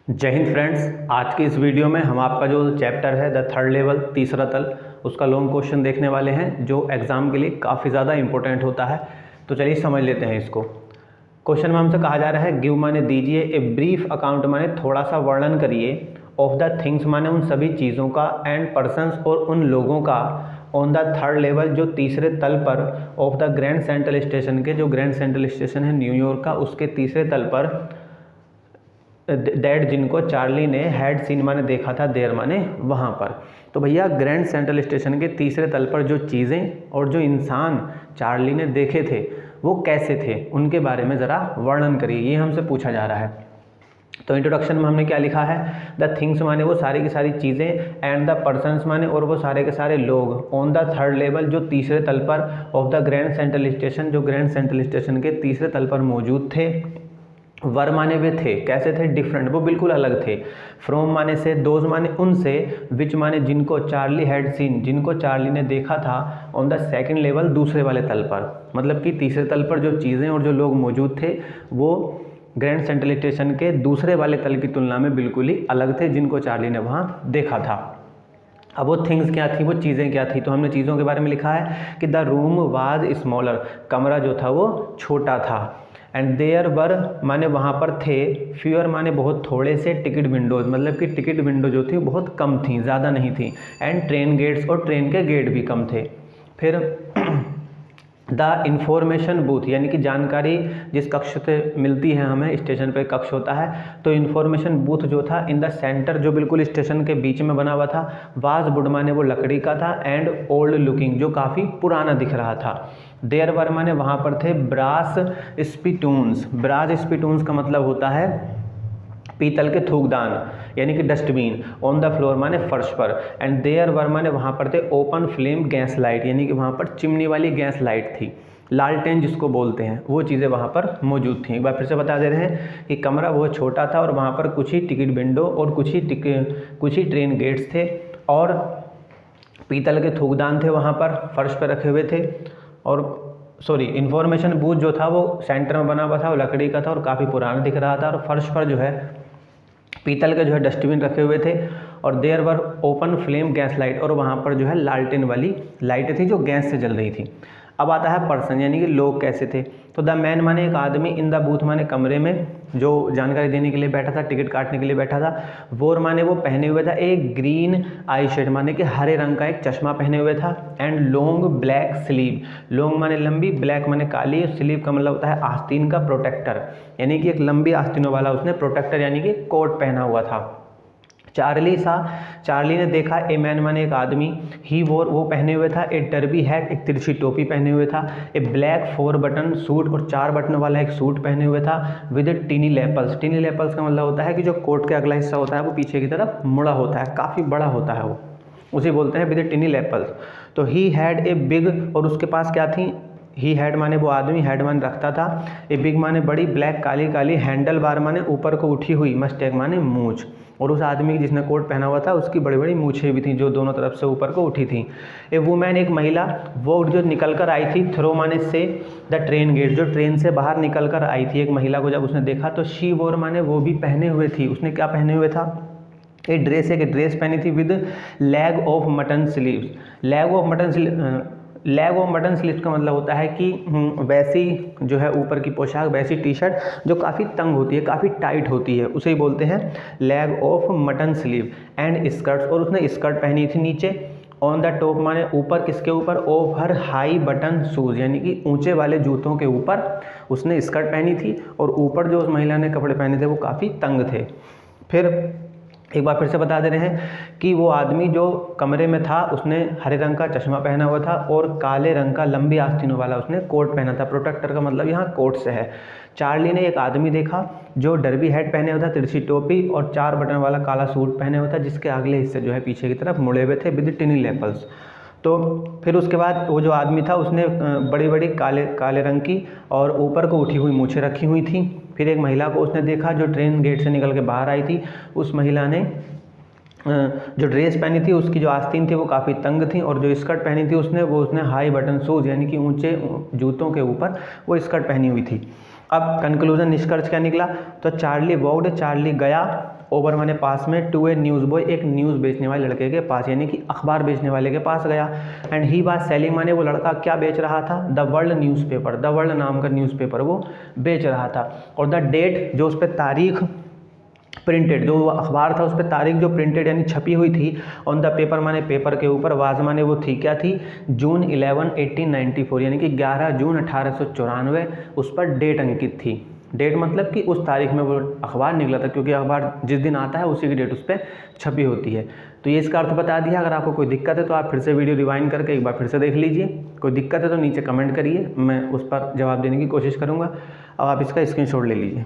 जय हिंद फ्रेंड्स। आज की इस वीडियो में हम आपका जो चैप्टर है द थर्ड लेवल तीसरा तल उसका लॉन्ग क्वेश्चन देखने वाले हैं जो एग्जाम के लिए काफ़ी ज़्यादा इंपॉर्टेंट होता है। तो चलिए समझ लेते हैं इसको। क्वेश्चन में हमसे कहा जा रहा है गिव माने दीजिए, ए ब्रीफ अकाउंट माने थोड़ा सा वर्णन करिए, ऑफ द थिंग्स माने उन सभी चीज़ों का, एंड पर्सन्स और उन लोगों का, ऑन द थर्ड लेवल जो तीसरे तल पर, of the grand central station के, जो ग्रैंड सेंट्रल स्टेशन है न्यूयॉर्क का, उसके तीसरे तल पर, दैट जिनको चार्ली ने हैड सीन माने देखा था, देर माने वहाँ पर। तो भैया ग्रैंड सेंट्रल स्टेशन के तीसरे तल पर जो चीज़ें और जो इंसान चार्ली ने देखे थे वो कैसे थे, उनके बारे में ज़रा वर्णन करिए, ये हमसे पूछा जा रहा है। तो इंट्रोडक्शन में हमने क्या लिखा है, द थिंग्स माने वो सारी की सारी चीज़ें, एंड द पर्सन्स माने और वो सारे के सारे लोग, ऑन द थर्ड लेवल जो तीसरे तल पर, of the grand central station जो ग्रैंड सेंट्रल स्टेशन के तीसरे तल पर मौजूद थे। वर माने वे थे, कैसे थे, डिफरेंट, वो बिल्कुल अलग थे। फ्रॉम माने से, दोज माने उनसे, विच माने जिनको, चार्ली हैड सीन जिनको चार्ली ने देखा था, ऑन द सेकंड लेवल दूसरे वाले तल पर, मतलब कि तीसरे तल पर जो चीज़ें और जो लोग मौजूद थे वो ग्रैंड सेंट्रल स्टेशन के दूसरे वाले तल की तुलना में बिल्कुल ही अलग थे जिनको चार्ली ने वहाँ देखा था। अब वो थिंग्स क्या थी, वो चीज़ें क्या थी, तो हमने चीज़ों के बारे में लिखा है कि द रूम वाज स्मॉलर, कमरा जो था वो छोटा था, एंड देयर वर माने वहाँ पर थे, फ्यूअर माने बहुत थोड़े से, टिकट विंडोज़ मतलब कि टिकट विंडो जो थी बहुत कम थी, ज़्यादा नहीं थी, एंड ट्रेन गेट्स और ट्रेन के गेट भी कम थे। फिर द इंफॉर्मेशन बूथ यानी कि जानकारी जिस कक्ष से मिलती है हमें, स्टेशन पे कक्ष होता है, तो इंफॉर्मेशन बूथ जो था इन द सेंटर जो बिल्कुल स्टेशन के बीच में बना हुआ था, वाज वुड माने वो लकड़ी का था, एंड ओल्ड लुकिंग जो काफ़ी पुराना दिख रहा था। देयर वर माने वहाँ पर थे ब्रास स्पिटून्स, ब्रास स्पिटून्स का मतलब होता है पीतल के थूकदान यानी कि डस्टबिन, ऑन द फ्लोर माने फर्श पर, एंड देयर वर माने वहाँ पर थे ओपन फ्लेम गैस लाइट यानी कि वहाँ पर चिमनी वाली गैस लाइट थी, लालटेन जिसको बोलते हैं, वो चीज़ें वहाँ पर मौजूद थी। एक बार फिर से बता दे रहे हैं कि कमरा बहुत छोटा था और वहाँ पर कुछ ही टिकट विंडो और कुछ ही ट्रेन गेट्स थे और पीतल के थूकदान थे वहाँ पर फर्श पर रखे हुए थे, और इंफॉर्मेशन बूथ जो था वो सेंटर में बना हुआ था, वो लकड़ी का था और काफ़ी पुराना दिख रहा था, और फर्श पर जो है पीतल के जो है डस्टबिन रखे हुए थे, और there were open flame gas light और वहाँ पर जो है लालटेन वाली लाइटें थी जो गैस से जल रही थी। अब आता है पर्सन यानी कि लोग कैसे थे, तो द मैन माने एक आदमी, इन द बूथ माने कमरे में जो जानकारी देने के लिए बैठा था, टिकट काटने के लिए बैठा था, वोर माने वो पहने हुए था एक ग्रीन आई शेड माने कि हरे रंग का एक चश्मा पहने हुए था, and long black sleeve, long माने लंबी, ब्लैक माने काली, स्लीव का मतलब होता है आस्तीन का, प्रोटेक्टर यानी कि एक लंबी आस्तीनों वाला उसने प्रोटेक्टर यानी कि कोट पहना हुआ था। चार्ली ने देखा, ए मैन माने एक आदमी, ही वोर वो पहने हुए था, ए डर्बी हैट एक तिरछी टोपी पहने हुए था, ए ब्लैक 4 बटन सूट और 4 बटनों वाला एक सूट पहने हुए था, विद टीनी लेपल्स, टीनी लेपल्स का मतलब होता है कि जो कोट के अगला हिस्सा होता है वो पीछे की तरफ मुड़ा होता है, काफ़ी बड़ा होता है वो, उसे बोलते हैं विद टीनी लेपल्स। तो ही हैड ए बिग, और उसके पास क्या थी, ही हैड माने वो आदमी, हैड माने रखता था, ए बिग माने बड़ी, black Kali Kali, handle bar माने ऊपर को उठी हुई, मस्टैग माने मूछ, और उस आदमी जिसने कोट पहना हुआ था उसकी बड़ी बड़ी मूछें भी थी जो दोनों तरफ से ऊपर को उठी थी। ए वुमेन एक महिला, वो जो निकल कर आई थी, थ्रो माने से, द ट्रेन गेट जो ट्रेन से बाहर निकल कर आई थी, एक महिला को जब उसने देखा तो शी वोर माने वो भी पहने हुए थी, उसने क्या पहने हुए था, एक ड्रेस पहनी थी, with lag of mutton sleeves, lag of mutton sleeves का मतलब होता है कि वैसी जो है ऊपर की पोशाक, वैसी टी शर्ट जो काफ़ी तंग होती है, काफ़ी टाइट होती है, उसे ही बोलते हैं lag of mutton sleeve, and skirts और उसने स्कर्ट पहनी थी नीचे, ऑन द टॉप माने ऊपर, किसके ऊपर, ओवर हाई बटन शूज़ यानी कि ऊंचे वाले जूतों के ऊपर उसने स्कर्ट पहनी थी, और ऊपर जो उस महिला ने कपड़े पहने थे वो काफ़ी तंग थे। फिर एक बार फिर से बता दे रहे हैं कि वो आदमी जो कमरे में था उसने हरे रंग का चश्मा पहना हुआ था और काले रंग का लंबी आस्तीनों वाला उसने कोट पहना था, प्रोटेक्टर का मतलब यहाँ कोट से है। चार्ली ने एक आदमी देखा जो डर्बी हैट पहने हुआ था, तिरछी टोपी और 4 बटन वाला काला सूट पहने हुआ था जिसके अगले हिस्से जो है पीछे की तरफ मुड़े हुए थे, विद टिनी लेपल्स। तो फिर उसके बाद वो जो आदमी था उसने बड़ी बड़ी काले रंग की और ऊपर को उठी हुई मूछें रखी हुई थी। फिर एक महिला को उसने देखा जो ट्रेन गेट से निकल के बाहर आई थी, उस महिला ने जो ड्रेस पहनी थी उसकी जो आस्तीन थी वो काफ़ी तंग थी, और जो स्कर्ट पहनी थी उसने हाई बटन शूज़ यानी कि ऊंचे जूतों के ऊपर वो स्कर्ट पहनी हुई थी। अब कंक्लूजन, निष्कर्ष क्या निकला, तो चार्ली वॉक्ड, चार्ली गया, ओवर माने पास में, टू ए न्यूज़ बॉय एक न्यूज़ बेचने वाले लड़के के पास, यानी कि अखबार बेचने वाले के पास गया। एंड ही वाज सेलिंग माने वो लड़का क्या बेच रहा था, the world newspaper, the world नाम का न्यूज़पेपर वो बेच रहा था। और द डेट जो उस पर तारीख प्रिंटेड, जो अखबार था उस पर तारीख जो प्रिंटेड यानी छपी हुई थी ऑन द पेपर माने पेपर के ऊपर, वाज माने वो थी क्या थी, जून 11 1894, यानी कि 11 जून 1894 उस पर डेट अंकित थी। डेट मतलब कि उस तारीख में वो अखबार निकला था, क्योंकि अखबार जिस दिन आता है उसी की डेट उस पर छपी होती है। तो ये इसका अर्थ बता दिया। अगर आपको कोई दिक्कत है तो आप फिर से वीडियो रिवाइंड करके एक बार फिर से देख लीजिए। कोई दिक्कत है तो नीचे कमेंट करिए, मैं उस पर जवाब देने की कोशिश करूँगा। अब आप इसका स्क्रीनशॉट ले लीजिए।